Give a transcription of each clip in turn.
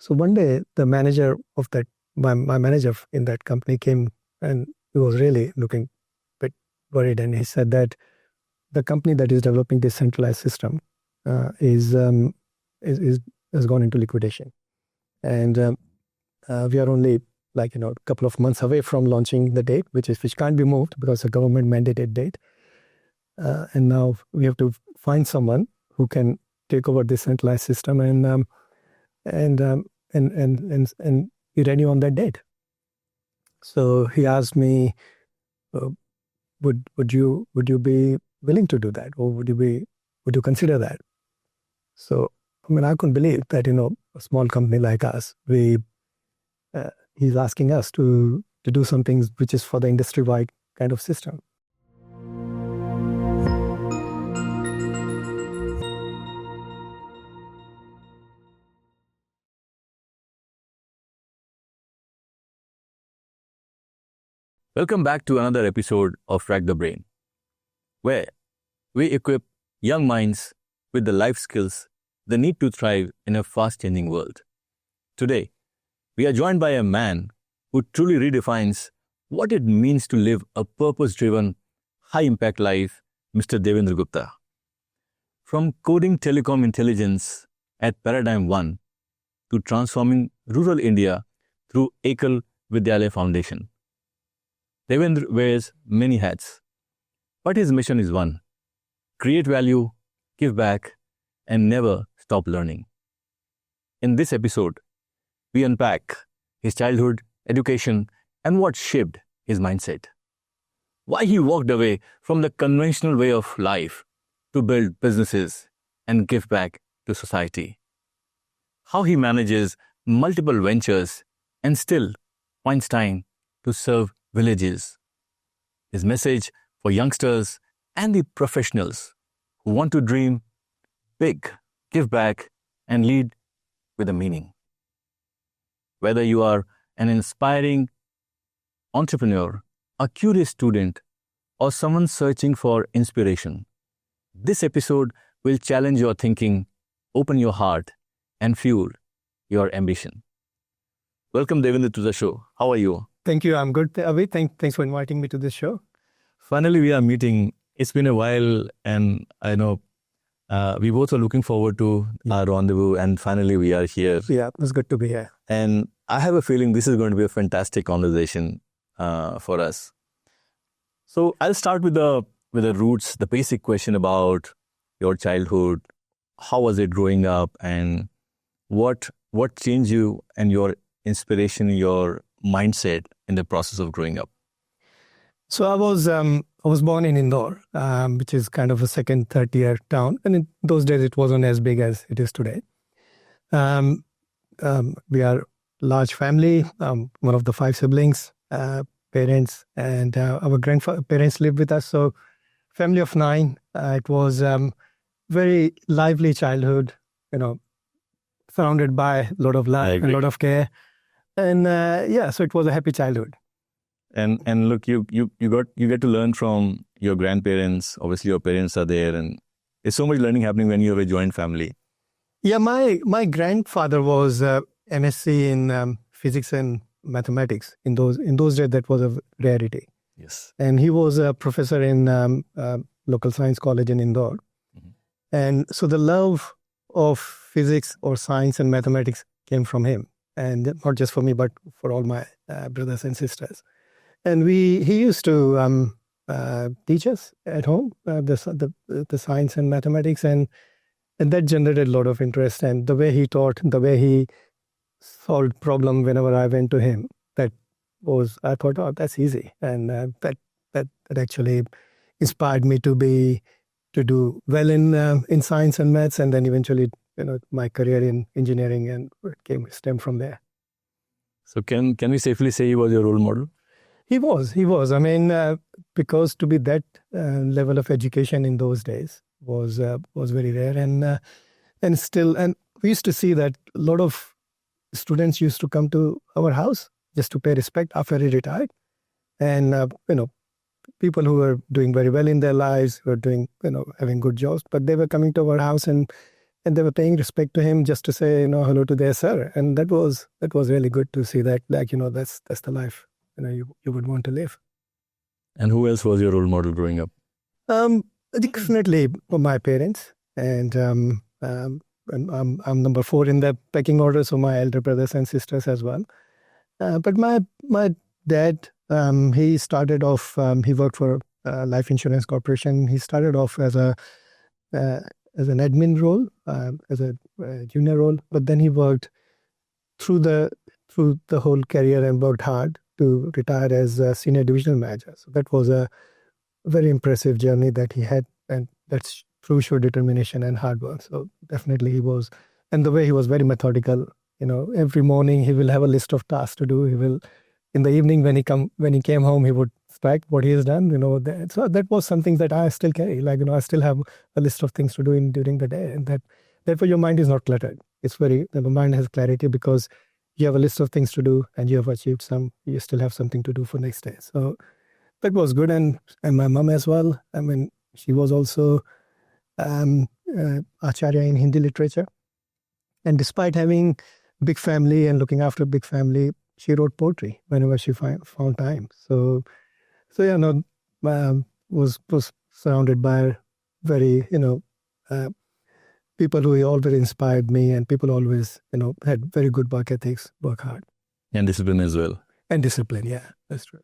So one day, the manager of that, my manager in that company came, and he was really looking a bit worried. And he said that the company that is developing this centralized system has gone into liquidation. And we are only a couple of months away from launching the date, which can't be moved because a government mandated date. And now we have to find someone who can take over this centralized system and be ready on that date. So he asked me, would you be willing to do that, or would you consider that? So I couldn't believe that a small company like us, he's asking us to do something which is for the industry-wide kind of system. Welcome back to another episode of Track the Brain, where we equip young minds with the life skills they need to thrive in a fast-changing world. Today, we are joined by a man who truly redefines what it means to live a purpose-driven, high-impact life, Mr. Devendra Gupta. From coding telecom intelligence at Paradigm.One to transforming rural India through Ekal Vidyalaya Foundation, Devendra wears many hats, but his mission is one: create value, give back, and never stop learning. In this episode, we unpack his childhood, education, and what shaped his mindset. Why he walked away from the conventional way of life to build businesses and give back to society. How he manages multiple ventures and still finds time to serve villages. His message for youngsters and the professionals who want to dream big, give back, and lead with a meaning. Whether you are an inspiring entrepreneur, a curious student, or someone searching for inspiration, this episode will challenge your thinking, open your heart, and fuel your ambition. Welcome, Devendra, to the show. How are you? Thank you. I'm good, Avi. Thanks for inviting me to this show. Finally, we are meeting. It's been a while, and I know we both are looking forward to our rendezvous, and finally we are here. Yeah, it's good to be here. And I have a feeling this is going to be a fantastic conversation for us. So I'll start with the roots, the basic question about your childhood. How was it growing up, and what changed you and your inspiration, your mindset in the process of growing up? So I was born in Indore, which is kind of a second, third tier town, and in those days it wasn't as big as it is today. We are large family, one of the 5 siblings, parents, and our grandparents lived with us. So family of 9. It was very lively childhood, surrounded by a lot of love and a lot of care. And so it was a happy childhood. And look, you get to learn from your grandparents. Obviously, your parents are there, and there's so much learning happening when you have a joint family. Yeah, my grandfather was MSc in physics and mathematics. In those days, that was a rarity. Yes. And he was a professor in local science college in Indore. Mm-hmm. And so the love of physics or science and mathematics came from him. And not just for me, but for all my brothers and sisters. And he used to teach us at home the science and mathematics, and that generated a lot of interest. And the way he taught, the way he solved problem whenever I went to him, I thought, oh, that's easy. And that actually inspired me to do well in science and maths, and then eventually my career in engineering, and it stemmed from there. So can we safely say he was your role model? He was. I mean, because to be that level of education in those days was very rare, and we used to see that a lot of students used to come to our house just to pay respect after he retired, and people who were doing very well in their lives, were doing having good jobs, but they were coming to our house and and they were paying respect to him just to say, hello to their sir. And that was really good to see that, like, that's the life, you would want to live. And who else was your role model growing up? Definitely my parents, and I'm number 4 in the pecking order, so my elder brothers and sisters as well. But my dad, he started off, he worked for Life Insurance Corporation. He started off as an admin role, as a junior role, but then he worked through the whole career and worked hard to retire as a senior divisional manager. So that was a very impressive journey that he had, and that's through sheer determination and hard work. So definitely he was, and the way he was very methodical. Every morning he will have a list of tasks to do. He will, in the evening when he came home, he would strike what he has done. So that was something that I still carry. Like, I still have a list of things to do during the day, and therefore your mind is not cluttered. The mind has clarity because you have a list of things to do, and you have achieved some. You still have something to do for next day. So that was good, and my mom as well. I mean, she was also Acharya in Hindi literature, and despite having big family and looking after a big family, she wrote poetry whenever she found time. So yeah, was surrounded by very people who always inspired me, and people always had very good work ethics, work hard, And discipline as well. and discipline. Yeah, that's true.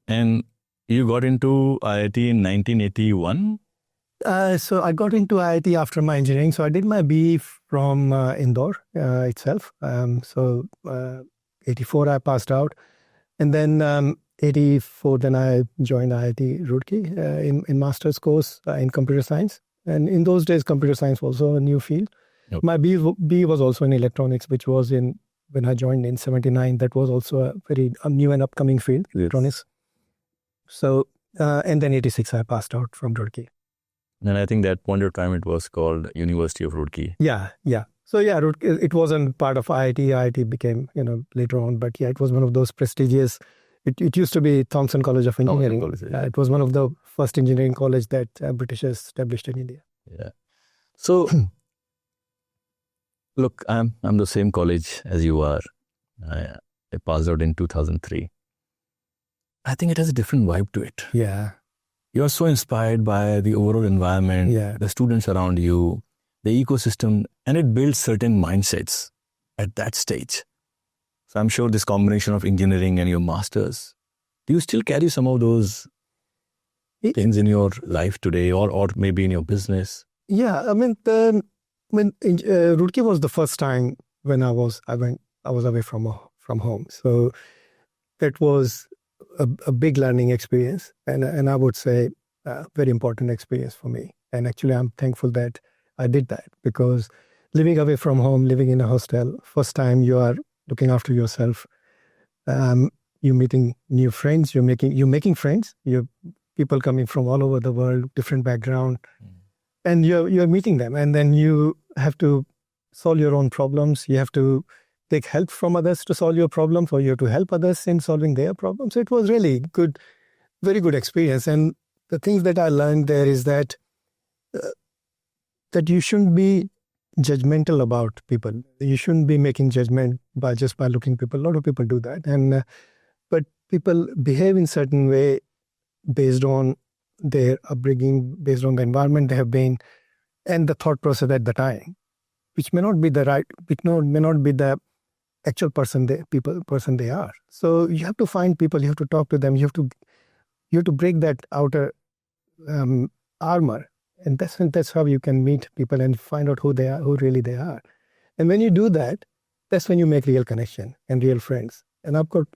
And you got into IIT in 1981? So I got into IIT after my engineering. So I did my BE from Indore itself. So 84 I passed out, and then 84 then I joined IIT Roorkee in master's course in computer science. And in those days, computer science was also a new field. Yep. My BE was also in electronics, which was when I joined in 79. That was also a very new and upcoming field, electronics. So and then 86 I passed out from Roorkee. And I think that point of time it was called University of Roorkee. Yeah. So yeah, it wasn't part of IIT. IIT became, later on. But yeah, it was one of those prestigious. It used to be Thomson College of Engineering. It was one of the first engineering college that Britishers established in India. Yeah. So, look, I'm the same college as you are. I passed out in 2003. I think it has a different vibe to it. Yeah. You're so inspired by the overall environment, Yeah. the students around you, the ecosystem, and it builds certain mindsets at that stage. So I'm sure this combination of engineering and your masters, do you still carry some of those things in your life today, or maybe in your business? Yeah, I mean, Roorkee was the first time when I was away from home. So that was a big learning experience, and I would say a very important experience for me. And actually, I'm thankful that I did that, because living away from home, living in a hostel, first time you are looking after yourself. You're meeting new friends. You're making friends. You're people coming from all over the world, different background, and you're meeting them. And then you have to solve your own problems. You have to take help from others to solve your problems, or you have to help others in solving their problems. So it was really good, very good experience. And the things that I learned there is that you shouldn't be judgmental about people. You shouldn't be making judgment by looking people. A lot of people do that, and but people behave in certain way based on their upbringing, based on the environment they have been, and the thought process at the time, which may not be the actual person they are. So you have to find people. You have to talk to them. You have to break that outer armor. And that's how you can meet people and find out who really they are. And when you do that, that's when you make real connection and real friends. And I've got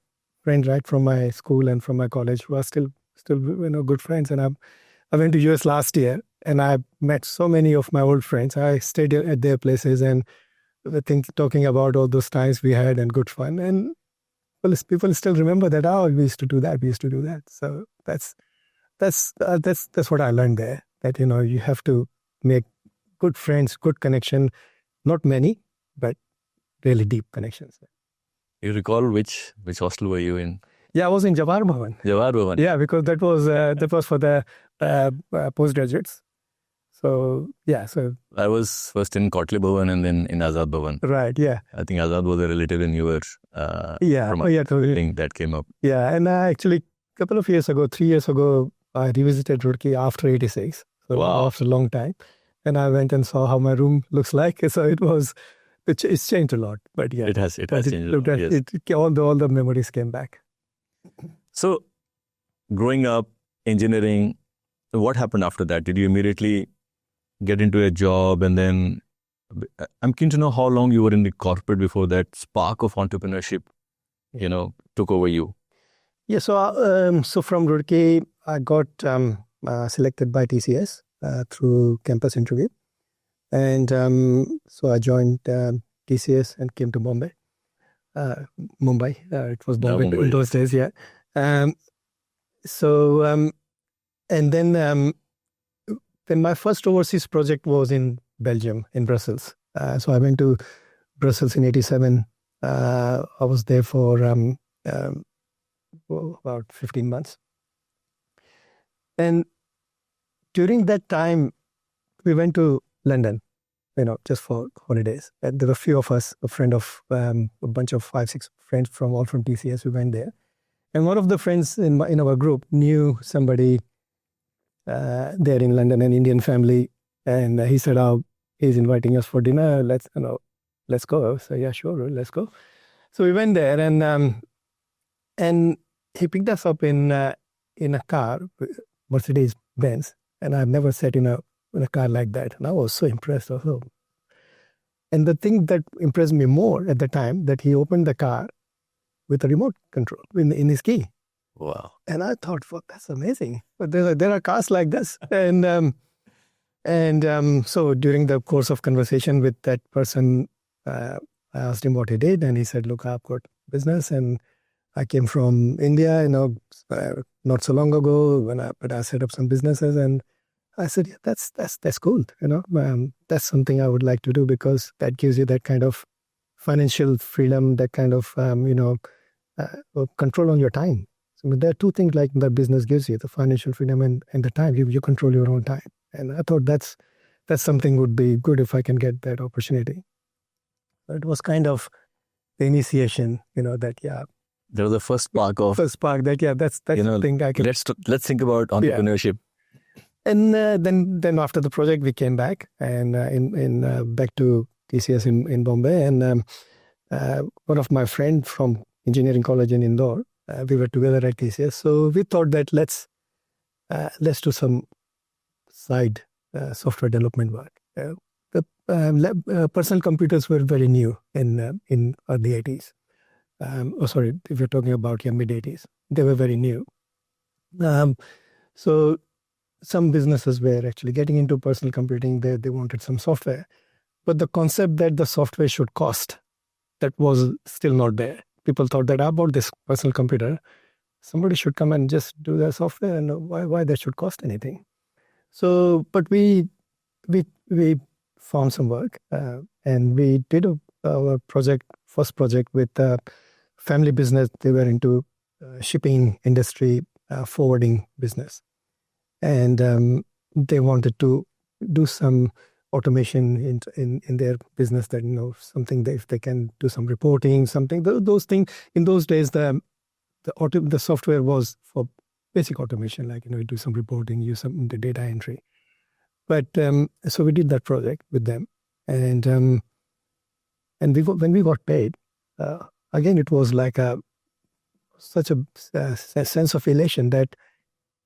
friends right from my school and from my college who are still good friends. And I went to US last year, and I met so many of my old friends. I stayed at their places, and talking about all those times we had and good fun. And people still remember that. Oh, we used to do that. We used to do that. So that's what I learned there. That, you have to make good friends, good connection, not many, but really deep connections. You recall which hostel were you in? Yeah, I was in Jawahar Bhavan. Jawahar Bhavan. Yeah, because that was for the postgraduates. So yeah, so I was first in Kotli Bhavan and then in Azad Bhavan. right, yeah, I think Azad was a relatively newer yeah, from oh yeah, totally. thing that came up. Yeah, and actually, a couple of years ago, 3 years ago, I revisited Roorkee after '86, so Wow. after a long time, and I went and saw how my room looks like. So it's changed a lot, but yeah, It has but changed a lot, yes. all the memories came back. So growing up, engineering, what happened after that? Did you immediately get into a job, and then I'm keen to know how long you were in the corporate before that spark of entrepreneurship, took over you. Yeah, so from Roorkee, I got selected by TCS through campus interview, and so I joined TCS and came to Mumbai. It was Bombay Mumbai. in those days, yeah. And then my first overseas project was in Belgium, in Brussels. So I went to Brussels in '87. I was there for about 15 months. And during that time, we went to London, just for holidays. And there were a few of us, a bunch of 5-6 friends all from TCS. We went there. And one of the friends in our group knew somebody there in London, an Indian family. And he said, he's inviting us for dinner. Let's go. So yeah, sure, let's go. So we went there, and he picked us up in a car, Mercedes Benz, and I've never sat in a car like that, and I was so impressed also. And the thing that impressed me more at the time, that he opened the car with a remote control in his key. Wow! And I thought, well, that's amazing. But there are cars like this, and so during the course of conversation with that person, I asked him what he did, and he said, "Look, I've got business, and I came from India, not so long ago, but I set up some businesses." And I said, "Yeah, that's cool. That's something I would like to do, because that gives you that kind of financial freedom, that kind of control on your time. So there are two things like that business gives you: the financial freedom and the time. You control your own time." And I thought that's something would be good if I can get that opportunity. So it was kind of the initiation, that yeah. There was the first spark that that's the thing I can. Let's think about entrepreneurship. Yeah. And then after the project, we came back and back to TCS in Bombay, and one of my friends from engineering college in Indore, we were together at TCS. So we thought that let's do some side software development work. The personal computers were very new in early '80s. If you're talking about mid '80s, they were very new. So some businesses were actually getting into personal computing. They wanted some software, but the concept that the software should cost, that was still not there. People thought that about this personal computer, somebody should come and just do the software, and why that should cost anything. So, but we found some work, and we did our first project with a family business. They were into shipping industry, forwarding business, and they wanted to do some automation in their business, that something that if they can do some reporting, something those things. In those days, the software was for basic automation, like do some reporting, use some the data entry. But so we did that project with them, and when we got paid, again it was like such a sense of elation that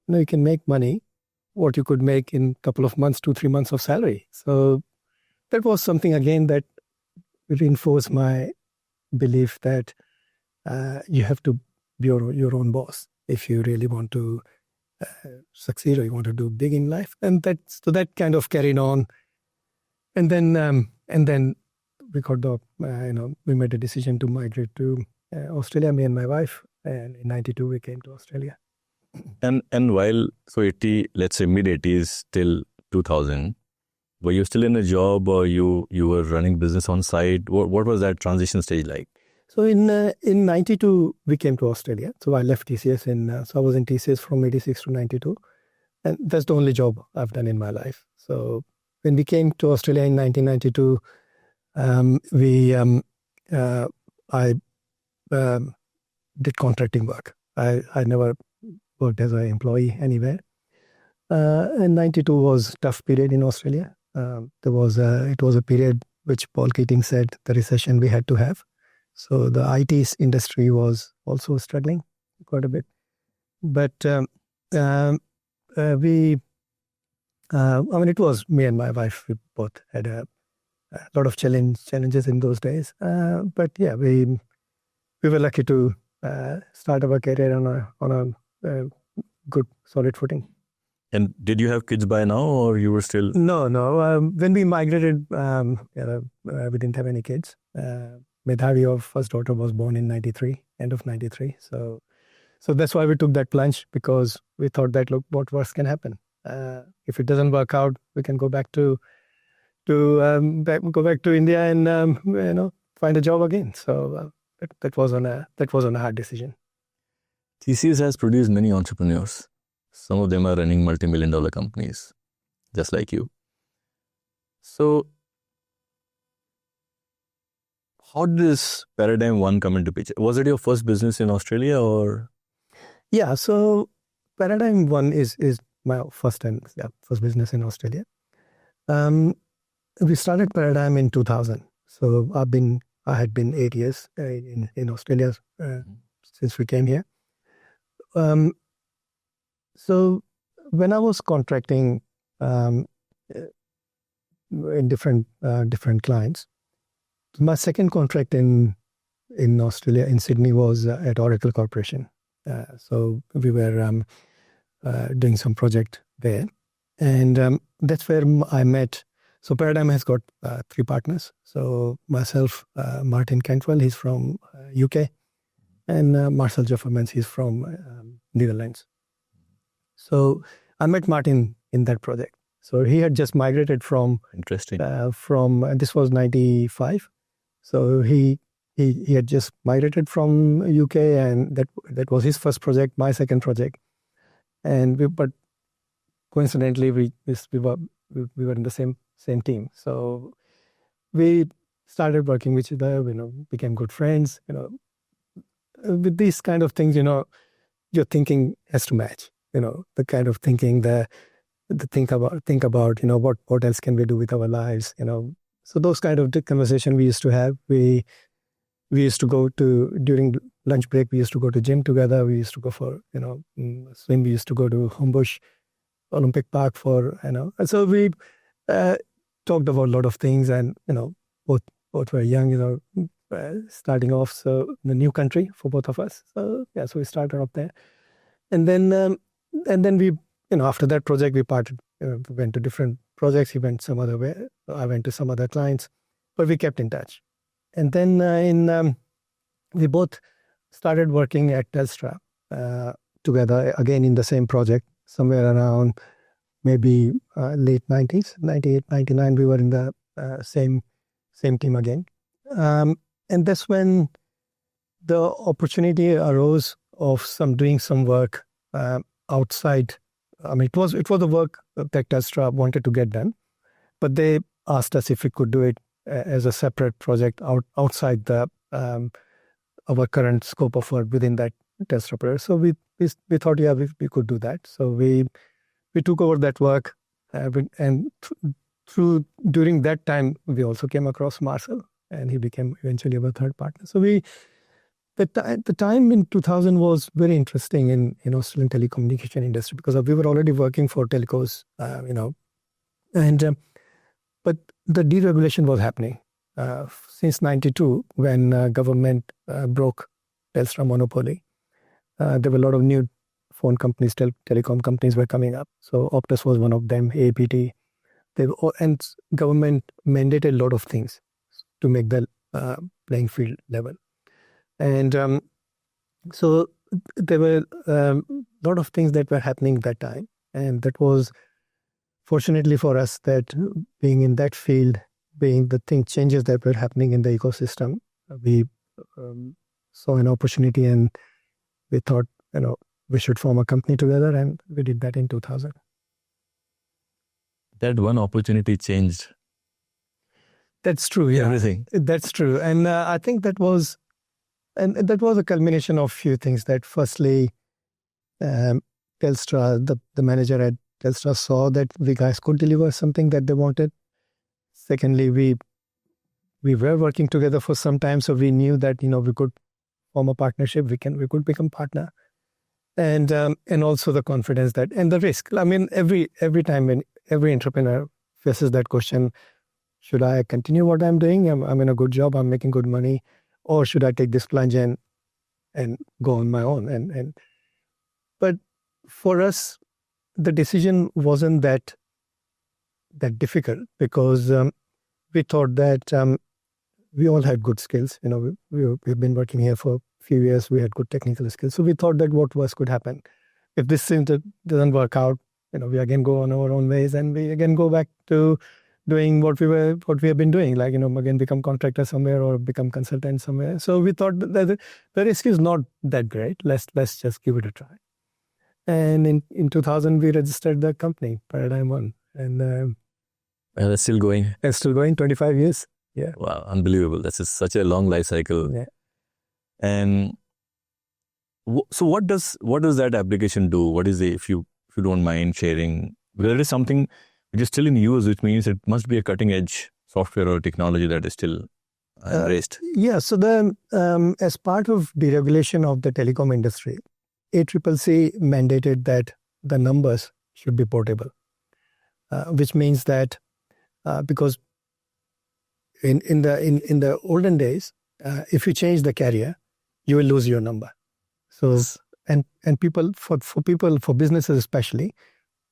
you can make money what you could make in a couple of months, 2-3 months of salary. So that was something again that reinforced my belief that you have to be your own boss if you really want to succeed, or you want to do big in life. And that kind of carried on. And then we got we made a decision to migrate to Australia, me and my wife. And in '92 we came to Australia. And while, so let's say mid 80s till 2000, were you still in a job, or you were running business on site? What was that transition stage like? So in '92 we came to Australia. So I left TCS so I was in TCS from '86 to '92, and that's the only job I've done in my life. So when we came to Australia in 1992, I did contracting work. I never worked as an employee anywhere. And 92 was a tough period in Australia. It was a period which Paul Keating said the recession we had to have. So the IT industry was also struggling quite a bit. But it was me and my wife. We both had a lot of challenges in those days. But yeah, we were lucky to start our career on a good, solid footing. And did you have kids by now, or you were still? No. When we migrated, we didn't have any kids. Medhavi, our first daughter, was born in 93, end of 93. So that's why we took that plunge, because we thought that, look, what worse can happen? If it doesn't work out, we can go back to India and find a job again. So that was on a hard decision. TCS has produced many entrepreneurs. Some of them are running multi-million-dollar companies, just like you. So how did this Paradigm.One come into picture? Was it your first business in Australia, or? Yeah, so Paradigm.One is my first business in Australia. We started Paradigm in 2000. So I had been 8 years in Australia since we came here. So when I was contracting in different clients, my second contract in Australia, in Sydney, was at Oracle Corporation. So we were doing some project there, and that's where I met. So Paradigm has got 3 partners. So myself, Martin Cantwell, he's from UK, and Marcel Jeffermans, he's from Netherlands. So I met Martin in that project. So he had just migrated from this was 95. So he had just migrated from UK, and that was his first project, my second project. But coincidentally, we were in the same team. So we started working with each other, became good friends. With these kind of things, your thinking has to match. The kind of thinking think about what else can we do with our lives. So those kind of conversation we used to have. We used to go to, during lunch break, we used to go to gym together. We used to go for swim. We used to go to Homebush Olympic Park for So we talked about a lot of things, and both were young, starting off, so in a new country for both of us. So yeah, so we started up there, and then we after that project we parted. We went to different projects. He went some other way. I went to some other clients, but we kept in touch. And then we both started working at Telstra together again in the same project, somewhere around maybe late 90s, 98, 99. We were in the same team again. And that's when the opportunity arose of doing some work outside. It was the work that Telstra wanted to get done, but they asked us if we could do it as a separate project outside our current scope of work within that Telstra project. So we thought, yeah, we could do that. So we took over that work, and during that time we also came across Marcel, and he became eventually our third partner. So the time in 2000 was very interesting in Australian telecommunication industry, because we were already working for telcos, but the deregulation was happening since 92, when government broke Telstra monopoly. There were a lot of new phone companies, telecom companies were coming up. So Optus was one of them, APT. And government mandated a lot of things to make the playing field level. And so there were a lot of things that were happening that time. And that was, fortunately for us, that being in that field, being the changes that were happening in the ecosystem, we saw an opportunity, and we thought, we should form a company together, and we did that in 2000. that one opportunity changed That's true. Yeah, everything. that's true. And I think that was a culmination of few things. That firstly, Telstra, the manager at Telstra saw that we guys could deliver something that they wanted. Secondly, we were working together for some time, so we knew that we could form a partnership. We could become partner, and also the confidence that and the risk. I mean, every time when every entrepreneur faces that question, should I continue what I'm doing? I'm in a good job. I'm making good money, or should I take this plunge and go on my own? But for us, the decision wasn't that difficult because we thought that we all had good skills. We've been working here for a few years. We had good technical skills. So we thought that what worse could happen. If this thing doesn't work out, we again go on our own ways and we again go back to doing what we have been doing, like, again become contractor somewhere or become consultant somewhere. So we thought that the risk is not that great. Let's just give it a try. And in 2000, we registered the company, Paradigm.One. And That's still going. it's still going 25 years. Yeah. Wow, unbelievable. That's such a long life cycle. Yeah. And so what does that application do? What is if you don't mind sharing? Because it is something which is still in use, which means it must be a cutting edge software or technology that is still embraced. Yeah. So the as part of deregulation of the telecom industry, ACCC mandated that the numbers should be portable, which means that because in the olden days, if you change the carrier, you will lose your number. So and people for businesses especially,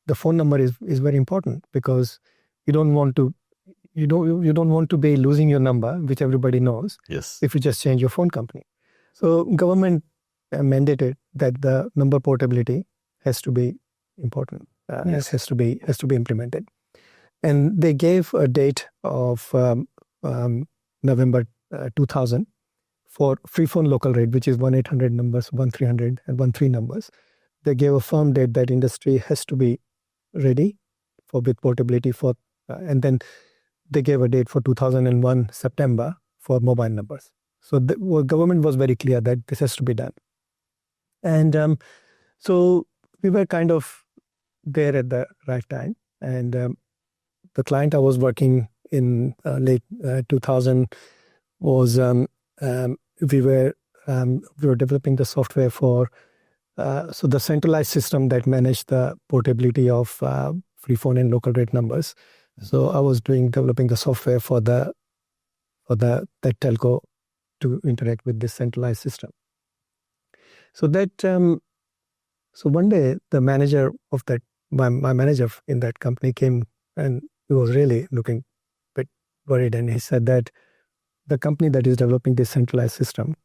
the phone number is very important because you don't want to be losing your number, which everybody knows. Yes. If you just change your phone company. So government mandated that the number portability has to be important. Yes. has to be implemented, and they gave a date of November 2000 for free phone local rate, which is 1-800 numbers, 1-300 and 13 numbers. They gave a firm date that industry has to be ready with portability and then they gave a date for 2001 September for mobile numbers. So the government was very clear that this has to be done. And so we were kind of there at the right time. And the client I was working in late 2000 was we were developing the software for so the centralized system that managed the portability of free phone and local rate numbers. So I was developing the software for that telco to interact with this centralized system. So that so one day the manager of that my manager in that company came and he was really looking a bit worried, and he said that the company that is developing this centralized system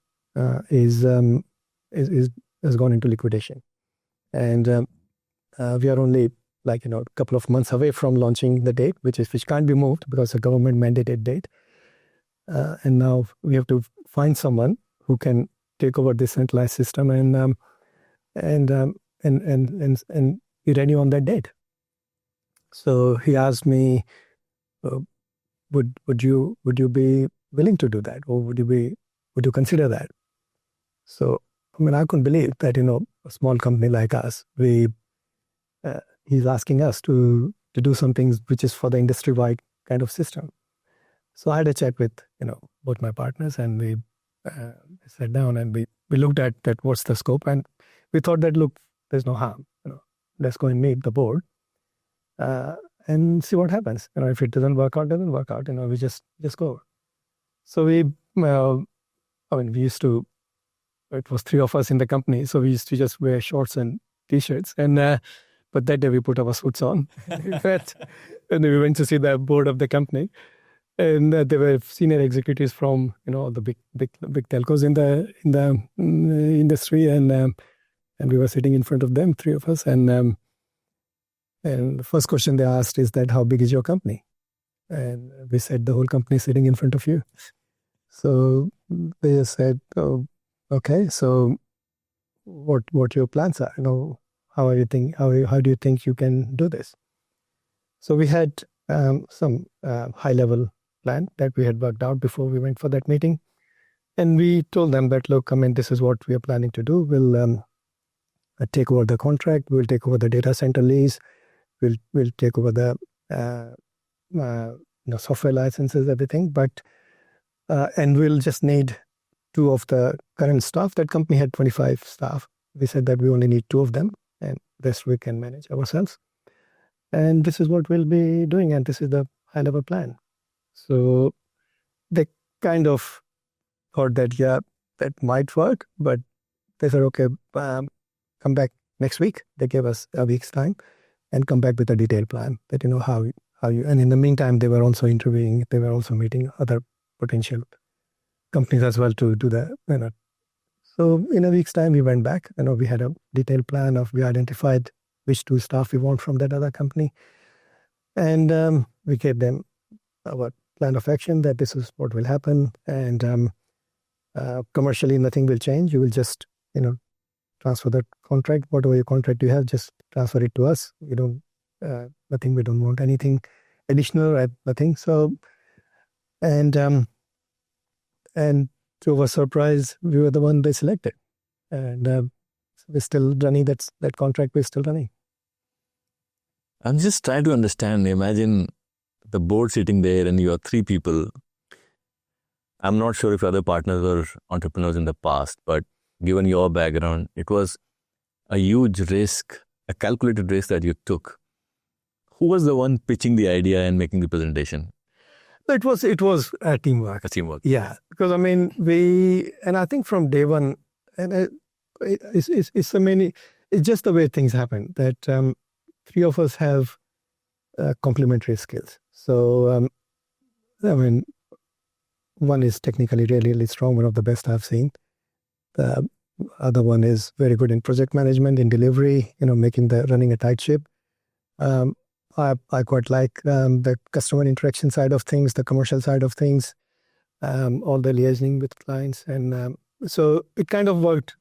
has gone into liquidation, and we are only a couple of months away from launching the date, which can't be moved because the government mandated date, and now we have to find someone who can take over this centralized system and be ready on that date. So he asked me, would you be willing to do that, or would you consider that? So I couldn't believe that a small company like us, he's asking us to do something which is for the industry-wide kind of system. So I had a chat with both my partners, and we sat down and we looked at that what's the scope, and we thought that look, there's no harm. Let's go and meet the board and see what happens. If it doesn't work out, we just go. So we used to. It was 3 of us in the company, so we used to just wear shorts and t-shirts. And but that day we put our suits on, and we went to see the board of the company, and there were senior executives from the big telcos in the industry, and we were sitting in front of them, 3 of us, and the first question they asked is that how big is your company? And we said the whole company is sitting in front of you. So they said, oh, okay, so what your plans are? How do you think you can do this? So we had some high-level plan that we had worked out before we went for that meeting. And we told them that, look, this is what we are planning to do. We'll take over the contract. We'll take over the data center lease. We'll take over the software licenses, everything. But and we'll just need 2 of the current staff. That company had 25 staff. We said that we only need 2 of them, and rest we can manage ourselves. And this is what we'll be doing, and this is the high-level plan. So they kind of thought that, yeah, that might work, but they said, okay, come back next week. They gave us a week's time and come back with a detailed plan that, how you, and in the meantime, they were also interviewing, they were also meeting other potential companies as well to do the, So in a week's time, we went back, we had a detailed plan we identified which 2 staff we want from that other company. And we gave them our plan of action that this is what will happen. And commercially, nothing will change. You will just, transfer the contract, whatever your contract you have, just transfer it to us. We don't, nothing, we don't want anything additional, nothing. So, and to our surprise, we were the one they selected. And we're still running that contract, we're still running. I'm just trying to understand. Imagine the board sitting there and you are 3 people. I'm not sure if other partners were entrepreneurs in the past, but given your background, it was a huge risk, a calculated risk that you took. Who was the one pitching the idea and making the presentation? It was a teamwork. A teamwork. Yeah, because I think from day one, and it's just the way things happen that 3 of us have complementary skills. So, one is technically really, really strong, one of the best I've seen. The other one is very good in project management, in delivery, running a tight ship. I quite like the customer interaction side of things, the commercial side of things, all the liaising with clients. And so it kind of worked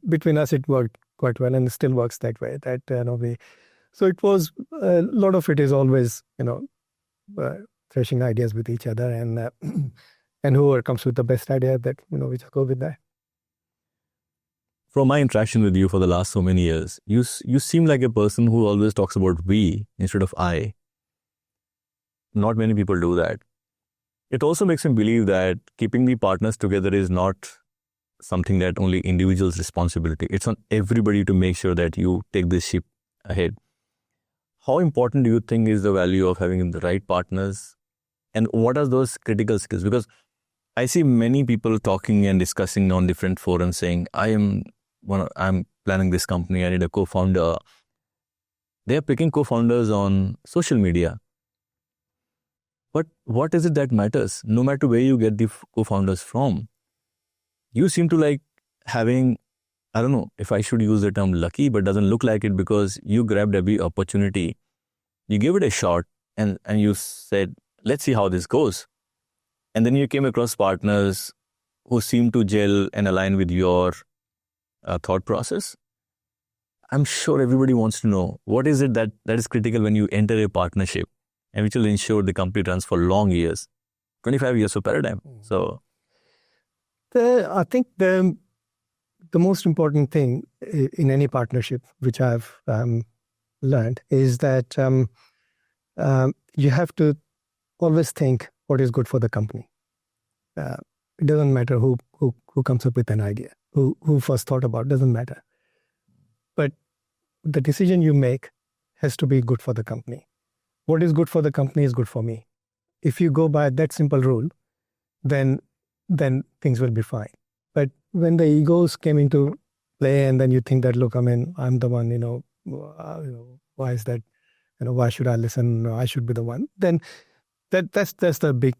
between us. It worked quite well, and it still works that way. So it was a lot of it is always threshing ideas with each other, and and whoever comes with the best idea, that we just go with that. From my interaction with you for the last so many years, you seem like a person who always talks about we instead of I. Not many people do that. It also makes me believe that keeping the partners together is not something that only individuals' responsibility. It's on everybody to make sure that you take this ship ahead. How important do you think is the value of having the right partners? And what are those critical skills? Because I see many people talking and discussing on different forums saying, I'm planning this company, I need a co-founder. They're picking co-founders on social media. But what is it that matters? No matter where you get the co-founders from, you seem to like having, I don't know if I should use the term lucky, but doesn't look like it, because you grabbed every opportunity. You gave it a shot and you said, let's see how this goes. And then you came across partners who seem to gel and align with your thought process. I'm sure everybody wants to know, what is it that is critical when you enter a partnership and which will ensure the company runs for long years, 25 years for Paradigm. So I think the most important thing in any partnership, which I've learned, is that you have to always think what is good for the company. It doesn't matter who comes up with an idea, who first thought about it, doesn't matter. But the decision you make has to be good for the company. What is good for the company is good for me. If you go by that simple rule, then things will be fine. But when the egos came into play, and then you think that, look, I'm the one, why is that? Why should I listen? I should be the one. Then that's the big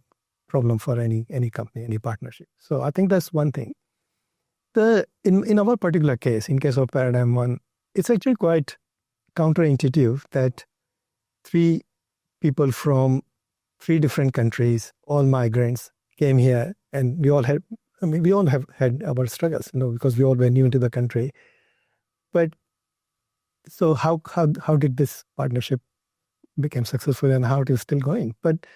problem for any company, any partnership. So I think that's one thing. In our particular case, in case of Paradigm.One, it's actually quite counterintuitive that 3 people from 3 different countries, all migrants, came here, and we all have had our struggles, because we all were new into the country. But so how did this partnership became successful and how it is still going. But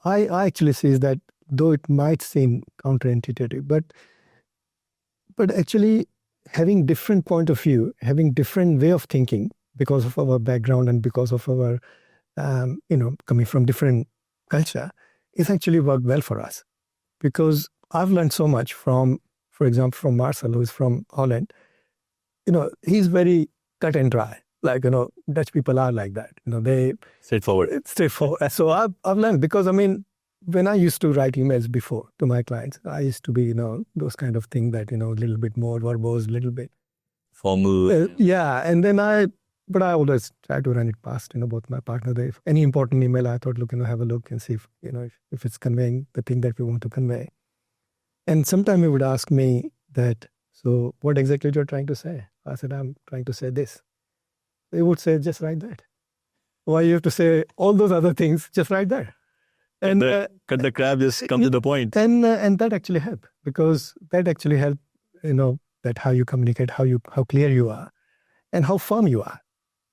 I actually see that though it might seem counterintuitive, but actually having different point of view, having different way of thinking because of our background and because of our, coming from different culture, is actually worked well for us. Because I've learned so much from, for example, from Marcel, who is from Holland. He's very cut and dry. Like, Dutch people are like that. They Straightforward. So I've learned because, when I used to write emails before to my clients, I used to be, those kind of things that, a little bit more verbose, a little bit formal. Yeah. And then but I always try to run it past, both my partner. If any important email, I thought, look, have a look and see if, if it's conveying the thing that we want to convey. And sometimes he would ask me that, so what exactly you're trying to say? I said, I'm trying to say this. They would say, just write that. Why you have to say all those other things? Just write that. And cut the crap, just come to the point. And that actually helped, because that actually helped, that how you communicate, how clear you are, and how firm you are.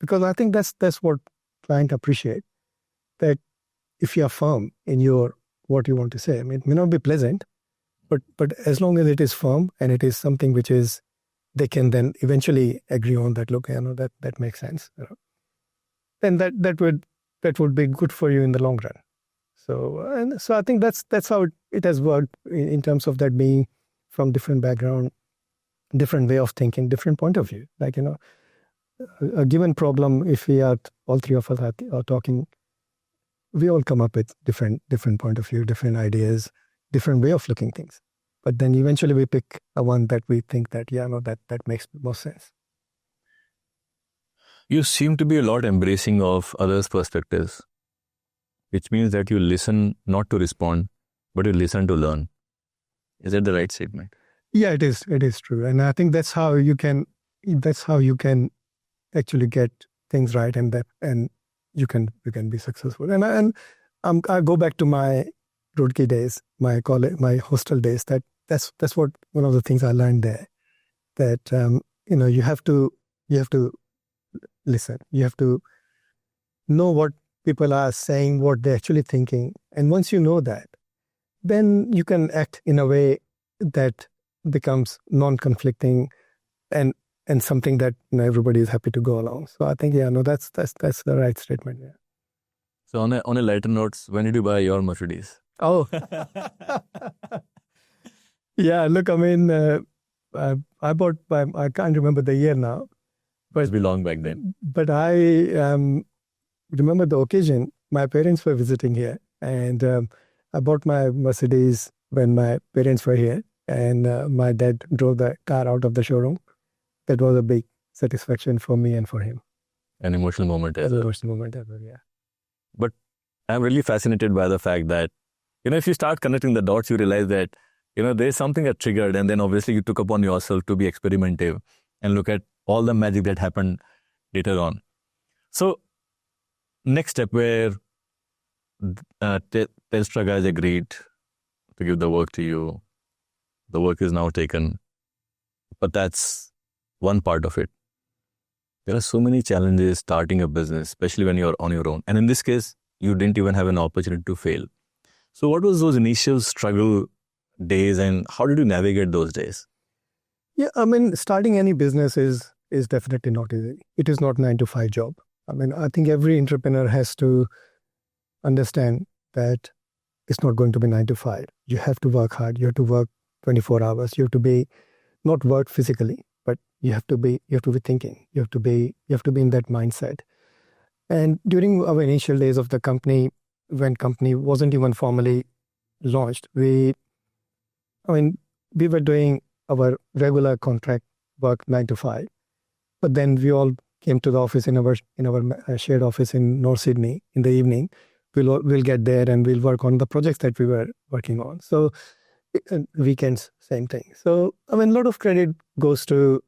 Because I think that's what clients appreciate. That if you are firm in what you want to say, it may not be pleasant, but as long as it is firm and it is something which is, they can then eventually agree on that. Look, that makes sense. Then that would be good for you in the long run. So I think that's how it has worked in terms of that being from different background, different way of thinking, different point of view. Like, a given problem, if we are, all three of us are talking, we all come up with different point of view, different ideas, different way of looking things. But then eventually we pick a one that we think that, that makes more sense. You seem to be a lot embracing of others' perspectives, which means that you listen not to respond, but you listen to learn. Is that the right statement? Yeah, it is. It is true. And I think that's how you can actually get things right, and you can be successful. And I go back to my Roorkee days, my college, my hostel days. That's what one of the things I learned there. That you have to listen. You have to know what people are saying, what they're actually thinking, and once you know that, then you can act in a way that becomes non-conflicting and something that everybody is happy to go along. So I think that's the right statement. Yeah. So on a lighter note, when did you buy your Mercedes? Oh, yeah. Look, I bought I can't remember the year now, but It's been long back then. But I remember the occasion. My parents were visiting here, and I bought my Mercedes when my parents were here, and my dad drove the car out of the showroom. That was a big satisfaction for me and for him. An emotional moment as An well. emotional moment as well, yeah. But I'm really fascinated by the fact that, if you start connecting the dots, you realize that, there's something that triggered, and then obviously you took upon yourself to be experimentative and look at all the magic that happened later on. So, next step where Telstra guys agreed to give the work to you. The work is now taken. But that's one part of it. There are so many challenges starting a business, especially when you're on your own. And in this case, you didn't even have an opportunity to fail. So what was those initial struggle days, and how did you navigate those days? Yeah, starting any business is definitely not easy. It is not 9-to-5 job. I think every entrepreneur has to understand that it's not going to be 9-to-5. You have to work hard. You have to work 24 hours. You have to be not work physically, but you have to be thinking. You have to be in that mindset. And during our initial days of the company, when company wasn't even formally launched, we were doing our regular contract work 9-to-5, but then we all came to the office in our shared office in North Sydney in the evening. We'll get there and we'll work on the projects that we were working on. So weekends, same thing. So a lot of credit goes to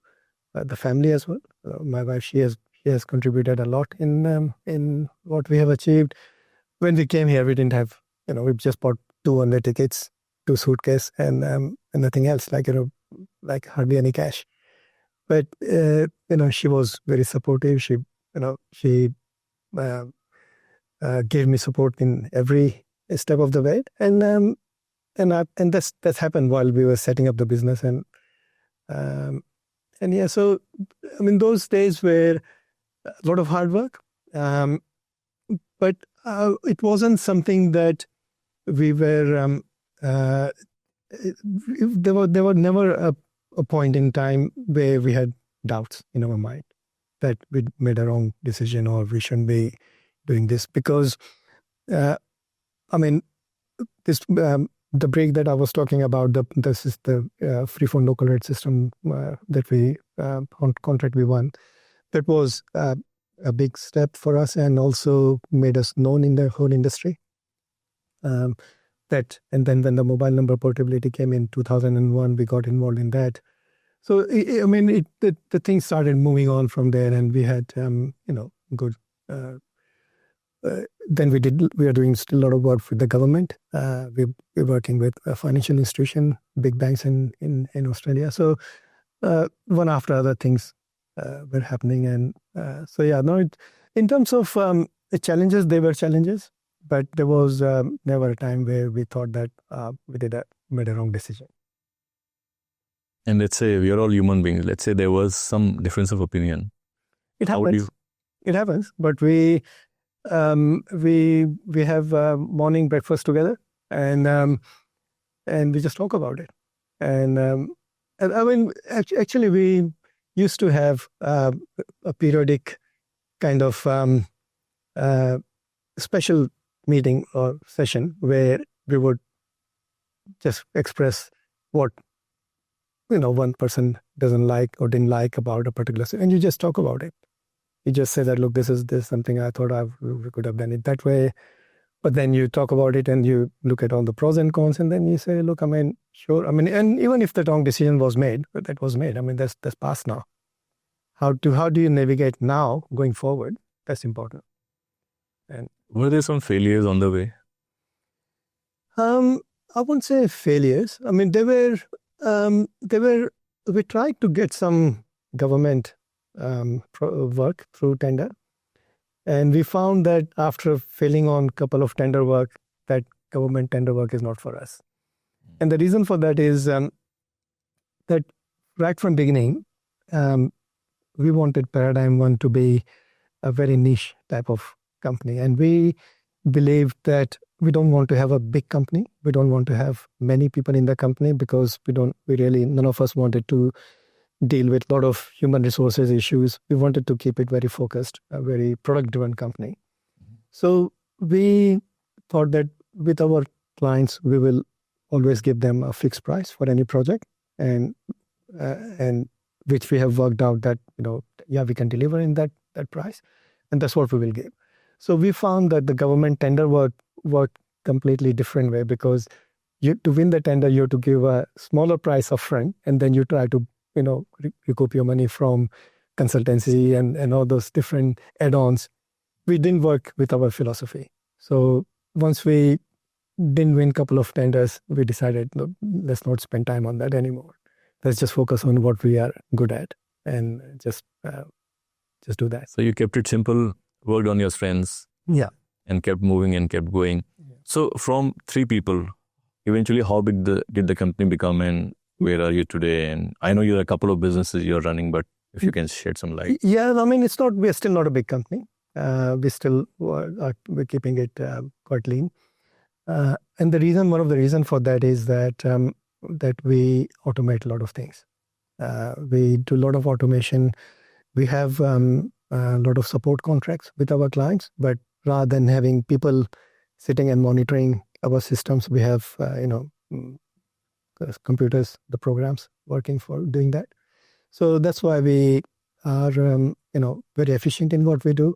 the family as well. My wife, she has contributed a lot in what we have achieved. When we came here, we didn't have, we just bought 200 tickets, 2 suitcases, and nothing else, like hardly any cash. But she was very supportive. She gave me support in every step of the way, and that's happened while we were setting up the business, um, and yeah. So I mean, those days were a lot of hard work, but it wasn't something that we were. There were never a point in time where we had doubts in our mind that we made a wrong decision or we shouldn't be doing this, because I mean, this the break that I was talking about, this is the free phone local rate system that we contract we won. That was a big step for us and also made us known in the whole industry. And then when the mobile number portability came in 2001, we got involved in that. So I mean, the things started moving on from there, and we had good. Then we are doing still a lot of work with the government. We're working with a financial institution, big banks in Australia. So one after other things were happening, and so yeah. No, in terms of the challenges, they were challenges, but there was never a time where we thought that we made a wrong decision. And let's say we are all human beings. Let's say there was some difference of opinion. It happens. It happens, but we have morning breakfast together, and we just talk about it. And I mean, actually, we used to have a periodic kind of special meeting or session where we would just express what one person doesn't like or didn't like about a particular, and you just talk about it. You just say that, look, this is something I thought we could have done it that way. But then you talk about it and you look at all the pros and cons, and then you say, look, I mean, sure. I mean, and even if the wrong decision was made, but that was made. I mean, that's past now. How do you navigate now going forward? That's important. And were there some failures on the way? I wouldn't say failures. I mean, there were. We tried to get some government work through tender, and we found that after failing on a couple of tender work, that government tender work is not for us. And the reason for that is that right from beginning, we wanted Paradigm.One to be a very niche type of company, and we believed that we don't want to have a big company. We don't want to have many people in the company because none of us wanted to deal with a lot of human resources issues. We wanted to keep it very focused, a very product-driven company. So we thought that with our clients, we will always give them a fixed price for any project, and which we have worked out that we can deliver in that price, and that's what we will give. So we found that the government tender worked completely different way, because to win the tender, you have to give a smaller price upfront, and then you try to recoup your money from consultancy and all those different add-ons. We didn't work with our philosophy. So once we didn't win a couple of tenders, we decided, look, let's not spend time on that anymore. Let's just focus on what we are good at and just do that. So you kept it simple, worked on your strengths, and kept moving and kept going. Yeah. So from 3 people, eventually how big did the company become, and where are you today? And I know you're a couple of businesses you're running, but if you can shed some light. Yeah, I mean, we're still not a big company. We're keeping it quite lean. And one of the reasons for that is that we automate a lot of things. We do a lot of automation. We have a lot of support contracts with our clients, but rather than having people sitting and monitoring our systems, we have computers, the programs working for doing that. So that's why we are very efficient in what we do.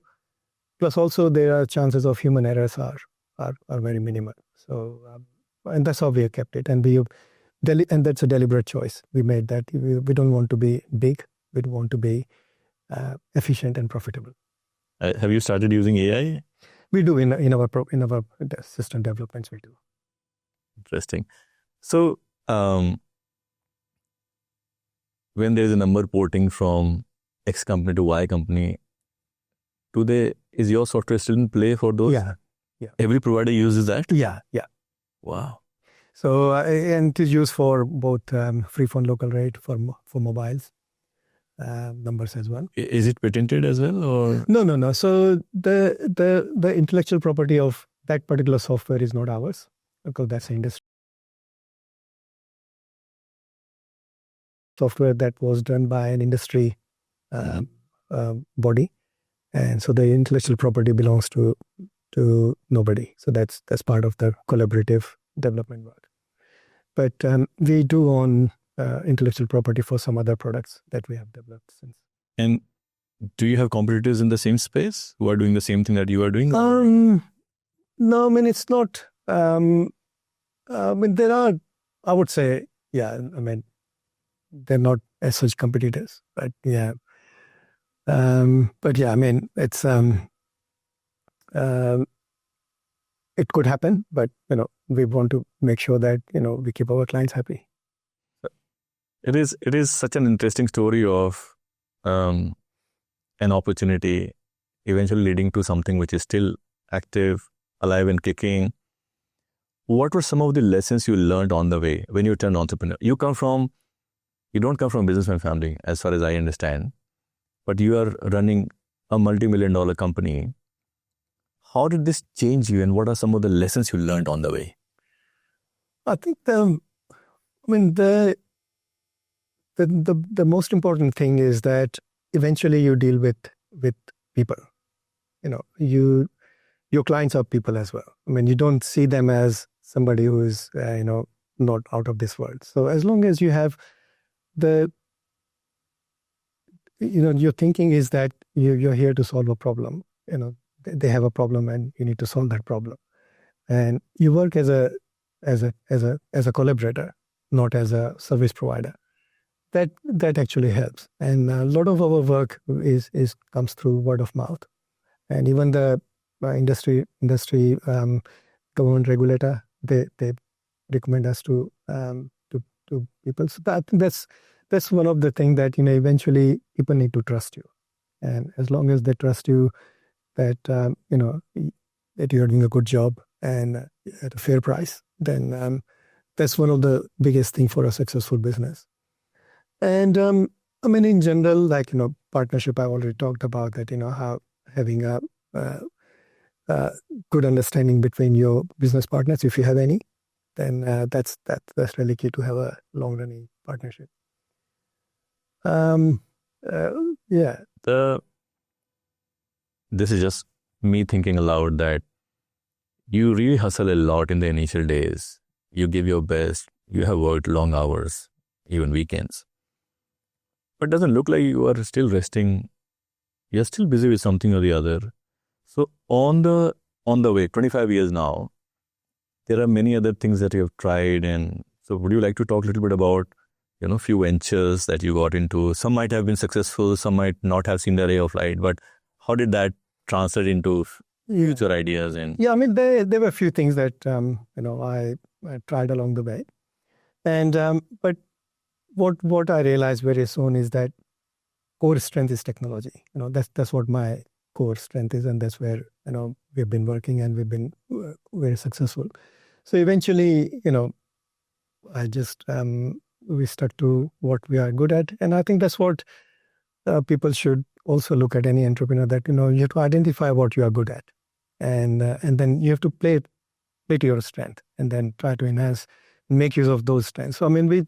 Plus, also there are chances of human errors are very minimal. So and that's how we have kept it, and that's a deliberate choice we made. That we don't want to be big. We want to be efficient and profitable. Have you started using AI? We do in our system developments. We do. Interesting. So when there is a number porting from X company to Y company, is your software still in play for those? Yeah. Every provider uses that? Yeah. Wow. So, and it is used for both free phone local rate for mobiles numbers as well. Is it patented as well, or? No. So the intellectual property of that particular software is not ours, because that's industry software that was done by an industry body, and so the intellectual property belongs to nobody. So that's part of the collaborative development work. But we do own intellectual property for some other products that we have developed since. And do you have competitors in the same space who are doing the same thing that you are doing? No, I mean, it's not. I mean, there are, I would say, yeah, I mean, they're not as such competitors, but yeah. But yeah, I mean, it's it could happen, but we want to make sure that we keep our clients happy. It is such an interesting story of an opportunity eventually leading to something which is still active, alive and kicking. What were some of the lessons you learned on the way when you turned entrepreneur? You don't come from a businessman family, as far as I understand, but you are running a multi-million-dollar company. How did this change you, and what are some of the lessons you learned on the way? I think the most important thing is that eventually you deal with people. Your clients are people as well. I mean, you don't see them as somebody who is not out of this world. So as long as you have your thinking is that you're here to solve a problem. They have a problem and you need to solve that problem, and you work as a collaborator, not as a service provider. That actually helps, and a lot of our work comes through word of mouth, and even the industry government regulator, they recommend us to people. So I think that's one of the things that eventually people need to trust you, and as long as they trust you that that you're doing a good job and at a fair price, then that's one of the biggest things for a successful business. And I mean, in general, like partnership, I already talked about that. How having a good understanding between your business partners, if you have any, then that's really key to have a long running partnership. Yeah. This is just me thinking aloud that you really hustle a lot in the initial days. You give your best. You have worked long hours, even weekends. But it doesn't look like you are still resting. You're still busy with something or the other. So on the way, 25 years now, there are many other things that you have tried. And so would you like to talk a little bit about, few ventures that you got into? Some might have been successful, some might not have seen the ray of light, but how did that translate into future ideas? And yeah, I mean, there were a few things that I tried along the way, and but what I realized very soon is that core strength is technology. That's what my core strength is, and that's where we've been working and we've been very successful. So eventually, I just we stuck to what we are good at, and I think that's what people should also look at any entrepreneur, that you have to identify what you are good at, and then you have to play to your strength, and then try to enhance, make use of those strengths. So I mean,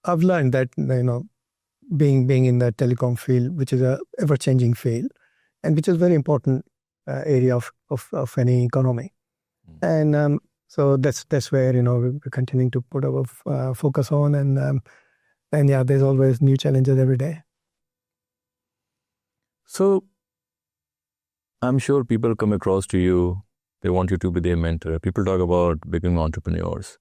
I've learned that being in the telecom field, which is a ever changing field, and which is very important area of any economy, and so that's where we're continuing to put our focus on, and yeah, there's always new challenges every day. So I'm sure people come across to you, they want you to be their mentor. People talk about becoming entrepreneurs.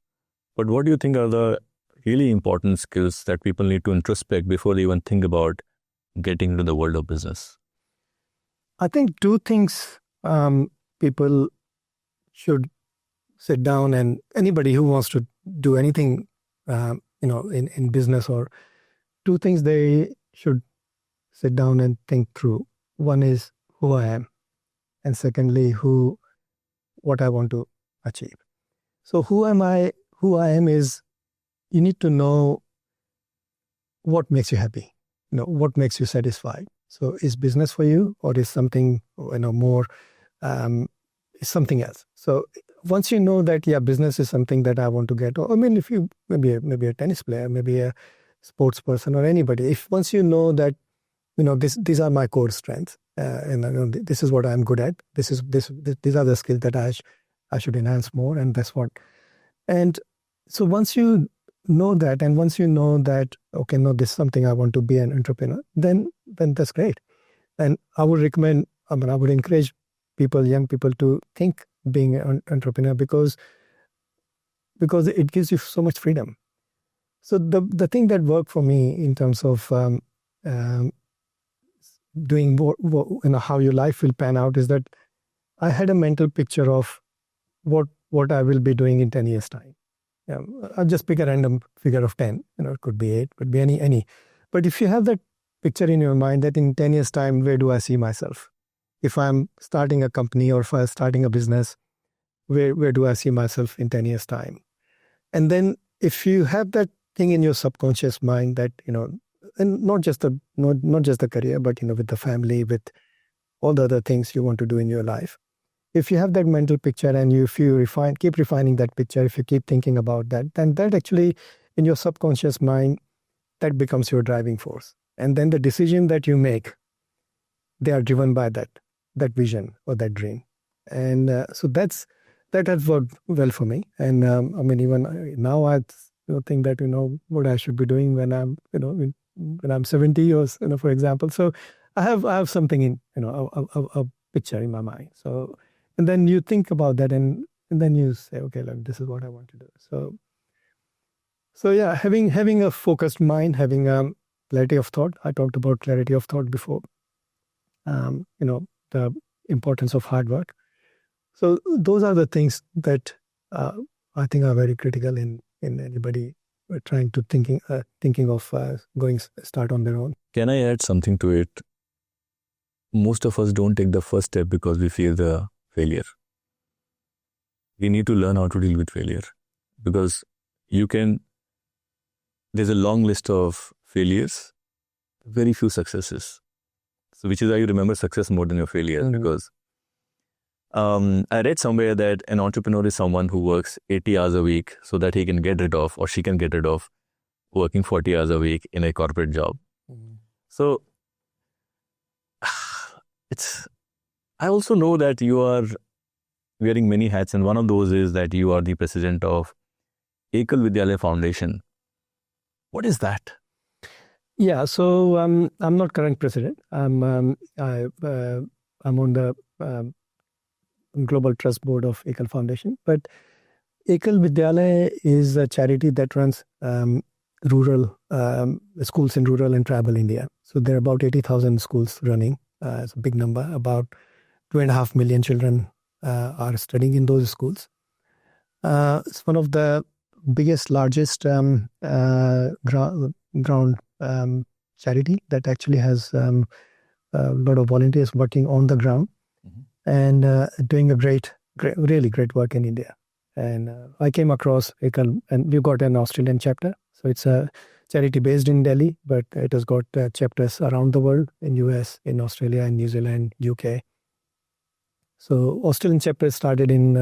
But what do you think are the really important skills that people need to introspect before they even think about getting into the world of business? I think two things people should sit down, and anybody who wants to do anything in business, or two things they should sit down and think through. One is who I am, and secondly, what I want to achieve. So who am I? Who I am is, you need to know what makes you happy. What makes you satisfied. So is business for you, or is something more is something else? So once you know that, yeah, business is something that I want to get, or I mean, if you maybe a tennis player, maybe a sports person, or anybody, if once you know that these are my core strengths, and this is what I'm good at. These are the skills that I should enhance more, and that's what. And so once you know that, and once you know that, okay, no, this is something I want to be an entrepreneur, then that's great. And I would recommend, I would encourage young people to think being an entrepreneur, because it gives you so much freedom. So the thing that worked for me in terms of doing how your life will pan out is that I had a mental picture of what I will be doing in 10 years' time. Yeah, I'll just pick a random figure of 10. It could be 8, could be any. But if you have that picture in your mind that in 10 years' time, where do I see myself? If I'm starting a company, or if I'm starting a business, where do I see myself in 10 years' time? And then if you have that thing in your subconscious mind that, and not just the career, but, with the family, with all the other things you want to do in your life. If you have that mental picture, and if you keep refining that picture, if you keep thinking about that, then that actually in your subconscious mind, that becomes your driving force. And then the decision that you make, they are driven by that vision or that dream. And so that has worked well for me. And even now I think that, what I should be doing when I'm, when I'm 70 or, for example. So I have something in, a picture in my mind. So, and then you think about that, and then you say, okay, look, this is what I want to do. So yeah, having a focused mind, having a clarity of thought. I talked about clarity of thought before. The importance of hard work. So those are the things that I think are very critical in anybody trying to thinking of start on their own. Can I add something to it? Most of us don't take the first step because we fear the failure. We need to learn how to deal with failure, because there's a long list of failures, very few successes. So which is why you remember success more than your failures. Mm-hmm. Because I read somewhere that an entrepreneur is someone who works 80 hours a week so that he can get rid of, or she can get rid of, working 40 hours a week in a corporate job. Mm-hmm. So I also know that you are wearing many hats, and one of those is that you are the president of Ekal Vidyalaya Foundation. What is that? Yeah, so I'm not current president. I'm on the Global Trust Board of Ekal Foundation. But Ekal Vidyalaya is a charity that runs rural schools in rural and tribal India. So there are about 80,000 schools running. It's a big number. About 2.5 million children are studying in those schools. It's one of the biggest, largest ground charity that actually has a lot of volunteers working on the ground. Mm-hmm. And doing a really great work in India. And I came across Ekal, and we've got an Australian chapter. So it's a charity based in Delhi, but it has got chapters around the world, in US, in Australia, in New Zealand, UK. So Australian chapter started in